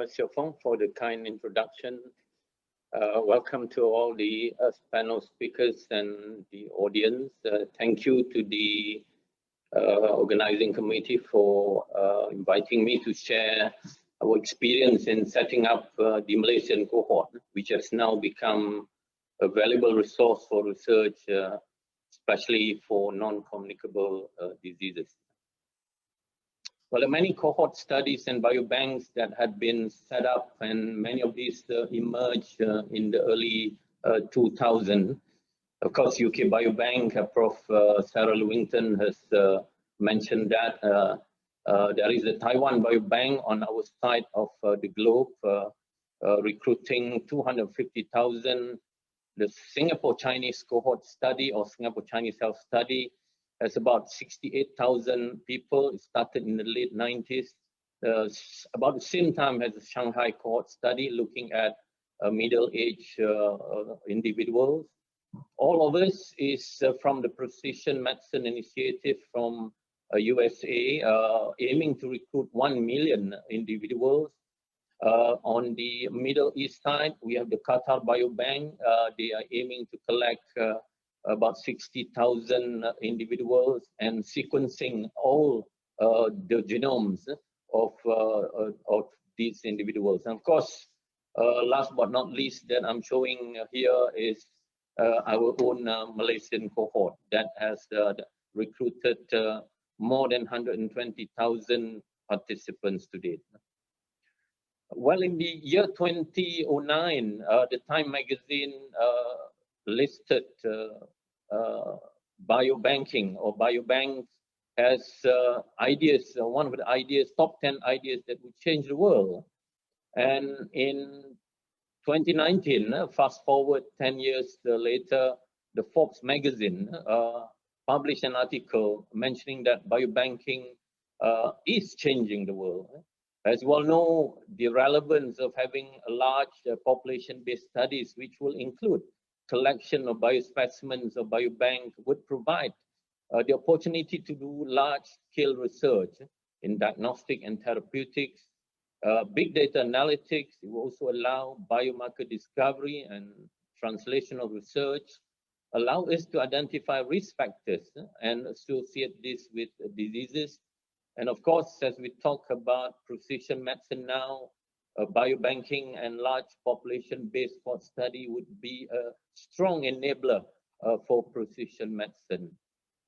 Xiaofeng, for the kind introduction. Welcome to all the panel speakers and the audience. Thank you to the organizing committee for inviting me to share our experience in setting up the Malaysian Cohort, which has now become a valuable resource for research, especially for non-communicable diseases. Well, there are many cohort studies and biobanks that had been set up, and many of these emerged in the early 2000s. Of course, UK Biobank, Prof. Sarah Lewington has mentioned that. There is a Taiwan Biobank on our side of the globe, recruiting 250,000. The Singapore Chinese Cohort Study or Singapore Chinese Health Study has about 68,000 people. It started in the late 90s. About the same time as the Shanghai Cohort Study, looking at middle-aged individuals. All of this is from the Precision Medicine Initiative from USA, aiming to recruit 1 million individuals. On the Middle East side, we have the Qatar Biobank. They are aiming to collect about 60,000 individuals and sequencing all the genomes of these individuals. And of course, last but not least, that I'm showing here is our own Malaysian cohort that has recruited more than 120,000 participants to date. Well, in the year 2009, the Time magazine listed biobanking or biobanks as ideas, one of the ideas, top 10 ideas that would change the world. And in 2019, fast forward 10 years later, the Forbes magazine published an article mentioning that biobanking is changing the world. As you all know, the relevance of having a large population-based studies, which will include collection of biospecimens or biobank, would provide the opportunity to do large-scale research in diagnostic and therapeutics, big data analytics. It will also allow biomarker discovery and translational research, allow us to identify risk factors and associate this with diseases. And of course, as we talk about precision medicine now, biobanking and large population-based cohort study would be a strong enabler for precision medicine.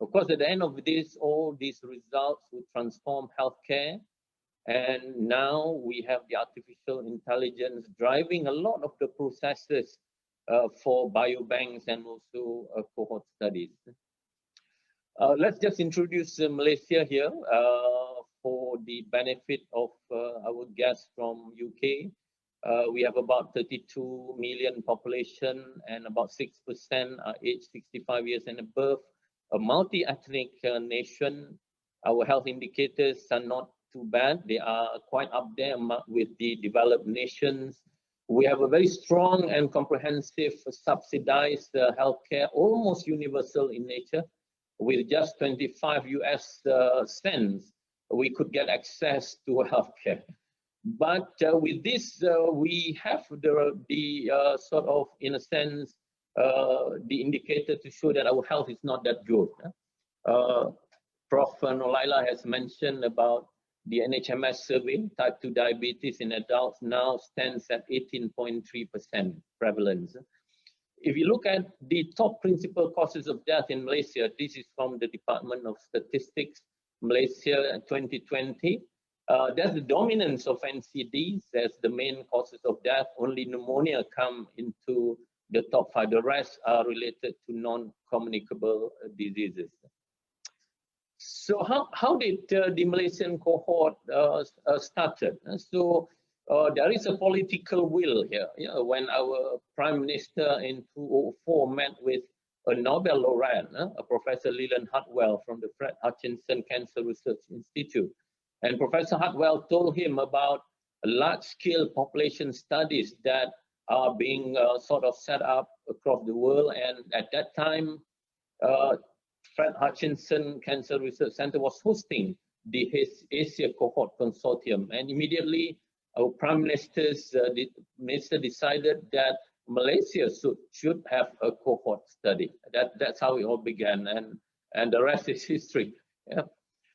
Of course, at the end of this, all these results will transform healthcare. And now we have the artificial intelligence driving a lot of the processes for biobanks and also cohort studies. Let's just introduce Malaysia here for the benefit of our guests from UK. We have about 32 million population and about 6% are aged 65 years and above. A multi-ethnic nation. Our health indicators are not too bad. They are quite up there with the developed nations. We have a very strong and comprehensive subsidized healthcare, almost universal in nature. With just 25 US cents, we could get access to healthcare. But with this, we have the sort of, in a sense, the indicator to show that our health is not that good. Prof. Nolaila has mentioned about the NHMS survey, type 2 diabetes in adults now stands at 18.3% prevalence. If you look at the top principal causes of death in Malaysia, this is from the Department of Statistics, Malaysia 2020. There's the dominance of NCDs as the main causes of death. Only pneumonia come into the top 5. The rest are related to non-communicable diseases. So how did the Malaysian cohort started? So there is a political will here. When our Prime Minister in 2004 met with a Nobel laureate, Professor Leland Hartwell from the Fred Hutchinson Cancer Research Institute. And Professor Hartwell told him about large-scale population studies that are being sort of set up across the world. And at that time, Fred Hutchinson Cancer Research Center was hosting the Asia Cohort Consortium. And immediately, our Prime Minister decided that Malaysia should have a cohort study. That's how it all began, and the rest is history. Yeah.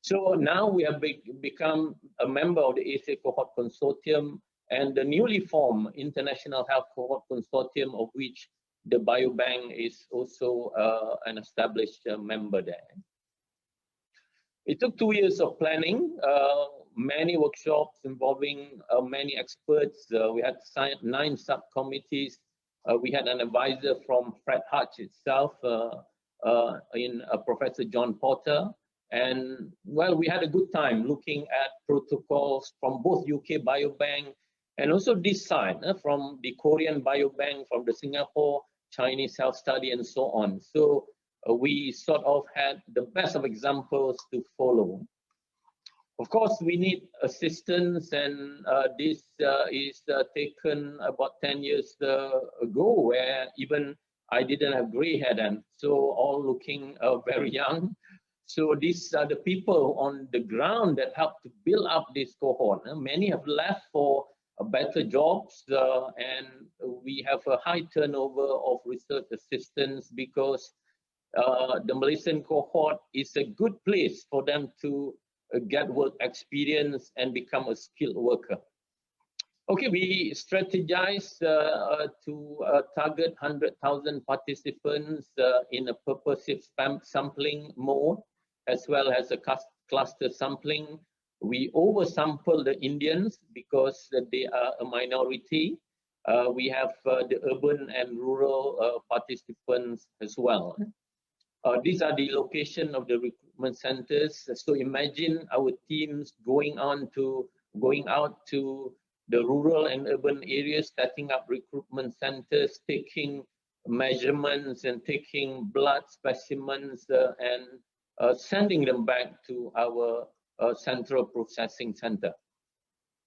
So now we have become a member of the Asia Cohort Consortium and the newly formed International Health Cohort Consortium, of which the Biobank is also an established member there. It took 2 years of planning, many workshops involving many experts. We had 9 subcommittees. We had an advisor from Fred Hutch itself, in Professor John Porter. And well, we had a good time looking at protocols from both UK Biobank and also this side, from the Korean Biobank, from the Singapore Chinese Health Study, and so on. So we sort of had the best of examples to follow. Of course, we need assistance, and this is taken about 10 years ago, where even I didn't have gray hair then, so all looking very young. So these are the people on the ground that helped to build up this cohort. Many have left for better jobs, and we have a high turnover of research assistants because the Malaysian cohort is a good place for them to get work experience and become a skilled worker. Okay, we strategize to target 100,000 participants in a purposive sampling mode, as well as a cluster sampling. We oversample the Indians because they are a minority. We have the urban and rural participants as well. These are the location of the recruitment centers. So imagine our teams going out to the rural and urban areas, setting up recruitment centers, taking measurements and taking blood specimens and sending them back to our central processing center.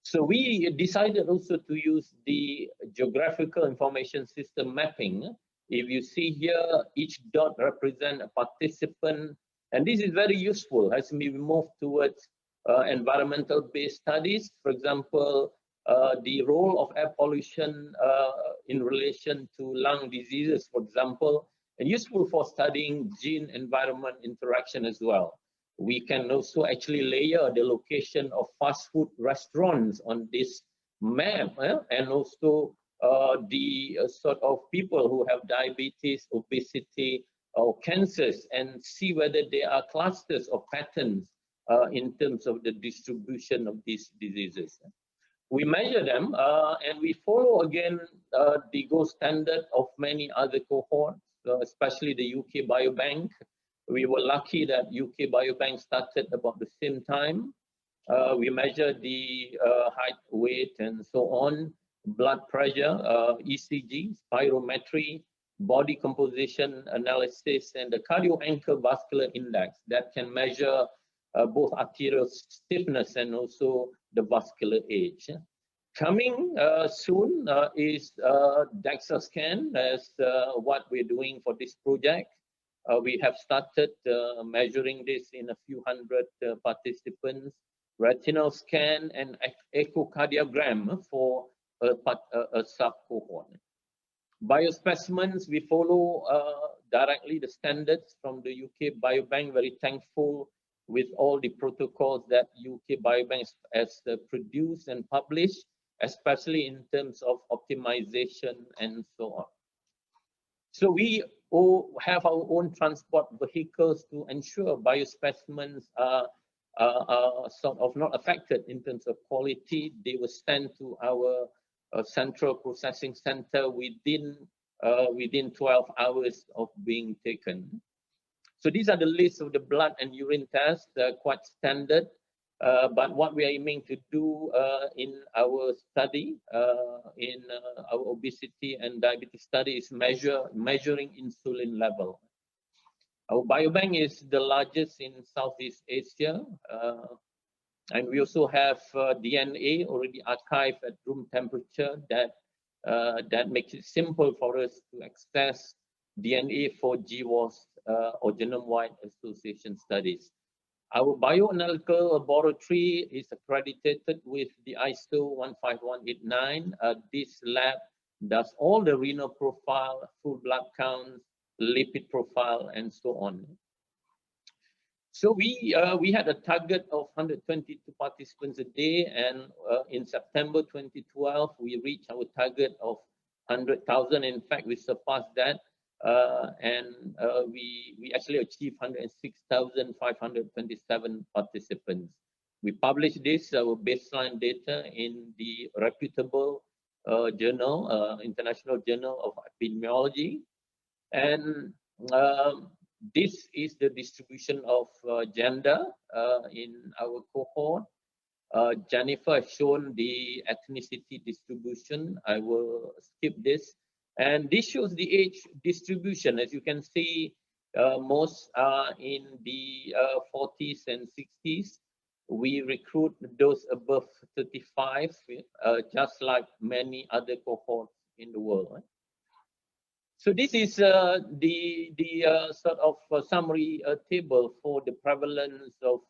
So we decided also to use the geographical information system mapping. If you see here, each dot represents a participant, and this is very useful as we move towards environmental-based studies. For example, the role of air pollution in relation to lung diseases, for example, and useful for studying gene-environment interaction as well. We can also actually layer the location of fast food restaurants on this map, and also the sort of people who have diabetes, obesity, or cancers, and see whether there are clusters or patterns in terms of the distribution of these diseases. We measure them, and we follow again the gold standard of many other cohorts, especially the UK Biobank. We were lucky that UK Biobank started about the same time. We measured the height, weight, and so on, blood pressure, ECG, spirometry, body composition analysis, and the cardio-ankle vascular index that can measure both arterial stiffness and also the vascular age. Coming soon is DEXA scan, as what we're doing for this project. We have started measuring this in a few hundred participants, retinal scan and echocardiogram for a sub-cohort. Biospecimens, we follow directly the standards from the UK Biobank. Very thankful with all the protocols that UK Biobank has produced and published, especially in terms of optimization and so on. So we have our own transport vehicles to ensure biospecimens are sort of not affected in terms of quality. They were sent to our central processing center within 12 hours of being taken. So these are the list of the blood and urine tests, quite standard. But what we are aiming to do in our study, in our obesity and diabetes study, is measuring insulin level. Our biobank is the largest in Southeast Asia, and we also have DNA already archived at room temperature that makes it simple for us to access DNA for GWAS or genome-wide association studies. Our bioanalytical laboratory is accredited with the ISO 15189. This lab does all the renal profile, full blood counts, lipid profile, and so on. So we had a target of 122 participants a day, and in September 2012, we reached our target of 100,000. In fact, we surpassed that, and we actually achieved 106,527 participants. We published this, our baseline data, in the reputable journal, International Journal of Epidemiology, and this is the distribution of gender in our cohort. Jennifer has shown the ethnicity distribution. I will skip this. And this shows the age distribution. As you can see, most are in the 40s and 60s. We recruit those above 35, just like many other cohorts in the world. So this is the sort of summary table for the prevalence of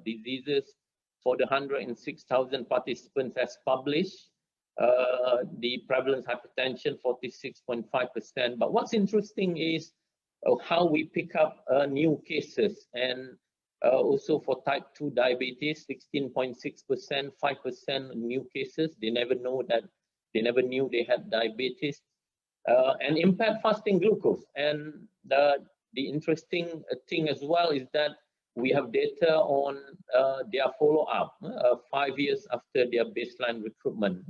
diseases for the 106,000 participants as published. The prevalence hypertension 46.5%. But what's interesting is how we pick up new cases, and also for type 2 diabetes, 16.6%, 5% new cases. They never knew they had diabetes. And impaired fasting glucose. And the interesting thing as well is that we have data on their follow-up 5 years after their baseline recruitment.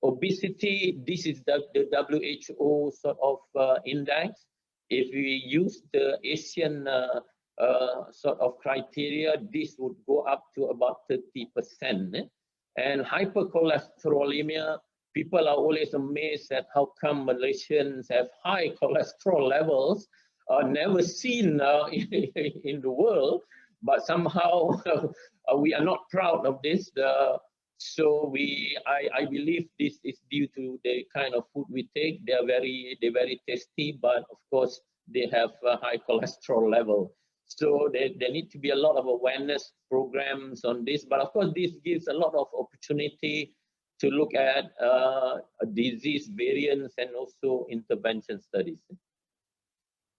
Obesity, this is the WHO sort of index. If we use the Asian sort of criteria, this would go up to about 30%. And hypercholesterolemia, people are always amazed at how come Malaysians have high cholesterol levels, never seen in the world, but somehow we are not proud of this. So I believe this is due to the kind of food we take. They're very tasty, but of course they have a high cholesterol level. So there need to be a lot of awareness programs on this. But of course, this gives a lot of opportunity to look at disease variants and also intervention studies.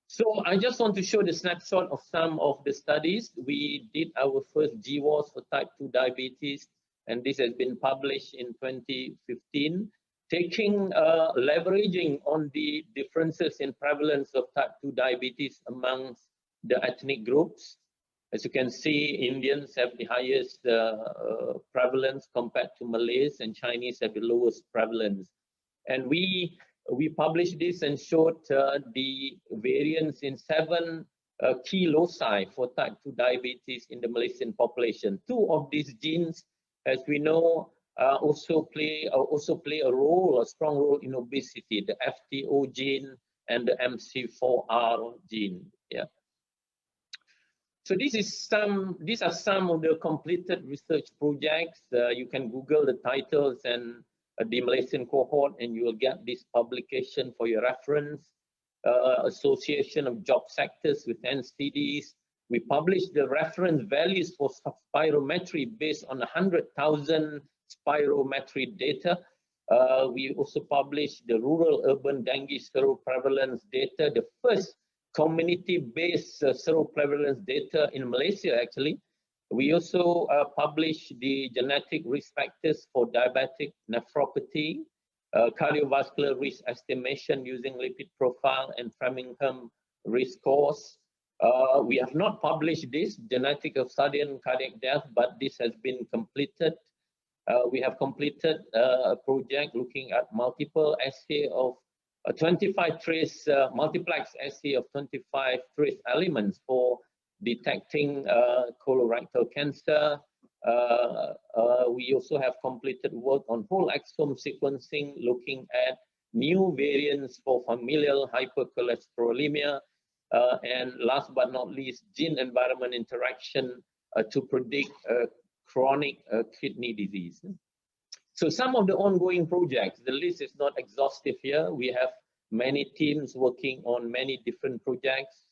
So I just want to show the snapshot of some of the studies. We did our first GWAS for type 2 diabetes, and this has been published in 2015, leveraging on the differences in prevalence of type 2 diabetes amongst the ethnic groups. As you can see, Indians have the highest prevalence compared to Malays, and Chinese have the lowest prevalence. And we published this and showed the variance in 7 key loci for type 2 diabetes in the Malaysian population. 2 of these genes, as we know, also play a strong role in obesity: the FTO gene and the MC4R gene. Yeah. So these are some of the completed research projects. You can Google the titles and the Malaysian Cohort, and you will get this publication for your reference. Association of Job Sectors with NCDs. We published the reference values for spirometry based on 100,000 spirometry data. We also published the rural-urban dengue seroprevalence data, the first community-based seroprevalence data in Malaysia, actually. We also published the genetic risk factors for diabetic nephropathy, cardiovascular risk estimation using lipid profile and Framingham risk scores. We have not published this, genetic of sudden cardiac death, but this has been completed. We have completed a project looking at multiple assay of 25 trace multiplex assay of 25 trace elements for detecting colorectal cancer. We also have completed work on whole exome sequencing, looking at new variants for familial hypercholesterolemia, and last but not least, gene-environment interaction to predict chronic kidney disease. So some of the ongoing projects, the list is not exhaustive here. We have many teams working on many different projects.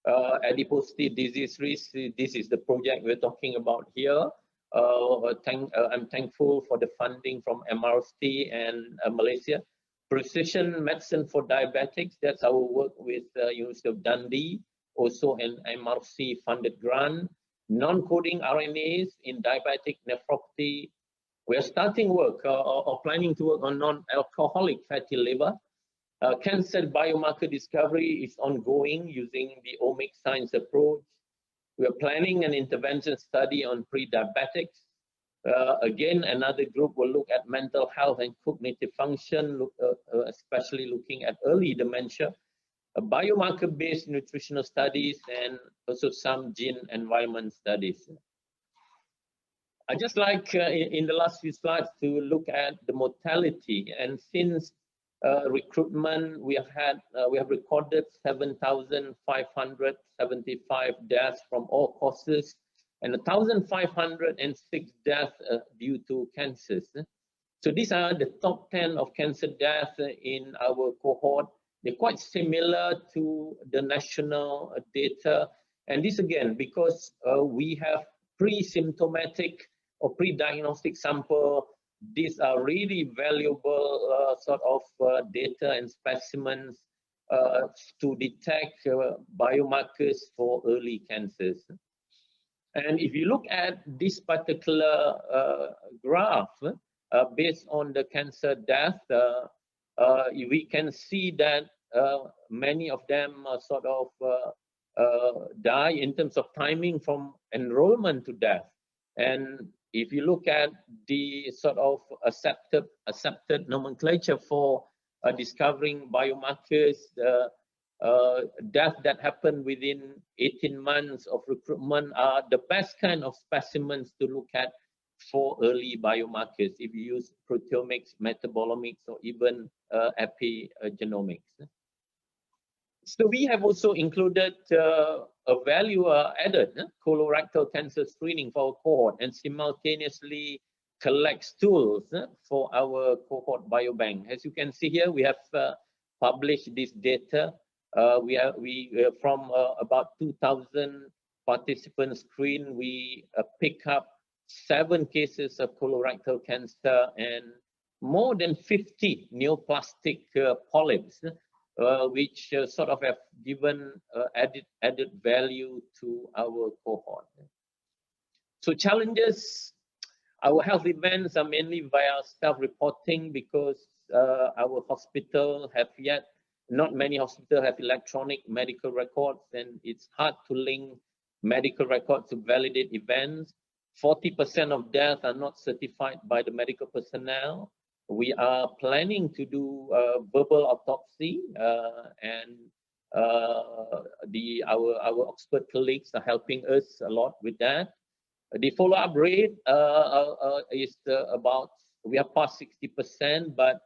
Adiposity Disease Risk, this is the project we're talking about here. I'm thankful for the funding from MRC and Malaysia. Precision medicine for diabetics, that's our work with University of Dundee, also an MRC funded grant. Non-coding RNAs in diabetic nephropathy. We are starting work or planning to work on non-alcoholic fatty liver. Cancer biomarker discovery is ongoing using the omic science approach. We are planning an intervention study on pre-diabetics. Again, another group will look at mental health and cognitive function, especially looking at early dementia, biomarker-based nutritional studies, and also some gene environment studies. I just like in the last few slides to look at the mortality, and since recruitment, we have recorded 7,575 deaths from all causes, and 1,506 deaths due to cancers. So these are the top 10 of cancer deaths in our cohort. They're quite similar to the national data, and this again because we have pre-symptomatic or pre-diagnostic sample. These are really valuable sort of data and specimens to detect biomarkers for early cancers. And if you look at this particular graph, based on the cancer death, we can see that many of them sort of die in terms of timing from enrollment to death. And if you look at the sort of accepted nomenclature for discovering biomarkers, death that happen within 18 months of recruitment are the best kind of specimens to look at for early biomarkers if you use proteomics, metabolomics, or even epigenomics. So we have also included a value added colorectal cancer screening for our cohort and simultaneously collects tools for our cohort biobank. As you can see here, we have published this data. From about 2,000 participants screened, we pick up 7 cases of colorectal cancer and more than 50 neoplastic polyps, which sort of have given added value to our cohort. So challenges, our health events are mainly via self-reporting because our hospital have not many hospitals have electronic medical records, and it's hard to link medical records to validate events. 40% of deaths are not certified by the medical personnel. We are planning to do verbal autopsy, and our Oxford colleagues are helping us a lot with that. The follow-up rate is about, we are past 60%, but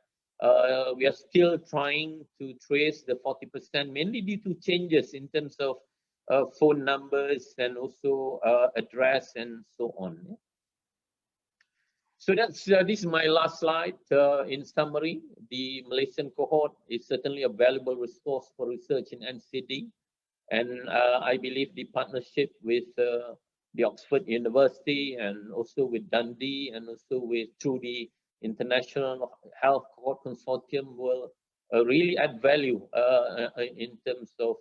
we are still trying to trace the 40%, mainly due to changes in terms of phone numbers and also address and so on. So that's this is my last slide. In summary, the Malaysian cohort is certainly a valuable resource for research in NCD, and I believe the partnership with the Oxford University and also with Dundee and also through the International Health Cohort Consortium will really add value in terms of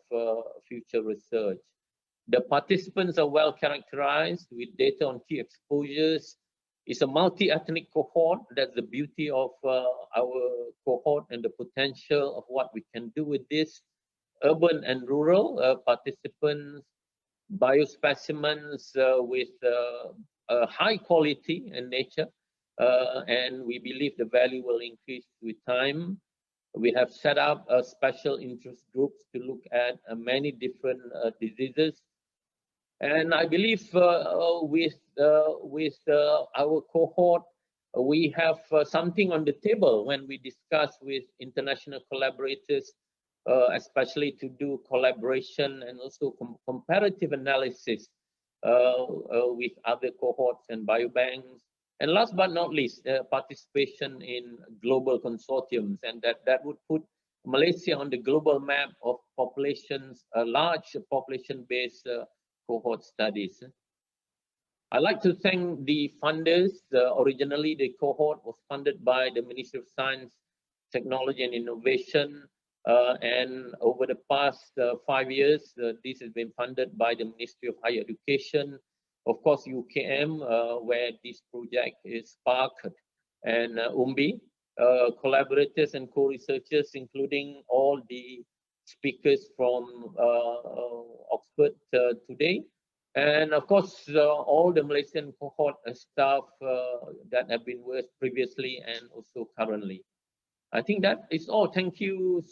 future research. The participants are well characterized with data on key exposures. It's a multi-ethnic cohort. That's the beauty of our cohort and the potential of what we can do with this. Urban and rural participants, biospecimens with high quality and nature, and we believe the value will increase with time. We have set up special interest groups to look at many different diseases. And I believe with our cohort, we have something on the table when we discuss with international collaborators, especially to do collaboration and also comparative analysis with other cohorts and biobanks. And last but not least, participation in global consortiums, and that would put Malaysia on the global map of populations, large population-based cohort studies. I'd like to thank the funders. Originally, the cohort was funded by the Ministry of Science, Technology and Innovation. And over the past 5 years, this has been funded by the Ministry of Higher Education, of course, UKM, where this project is sparked, and Umbi, collaborators and co-researchers, including all the speakers from Oxford today. And of course, all the Malaysian cohort staff that have been with previously and also currently. I think that is all. Thank you.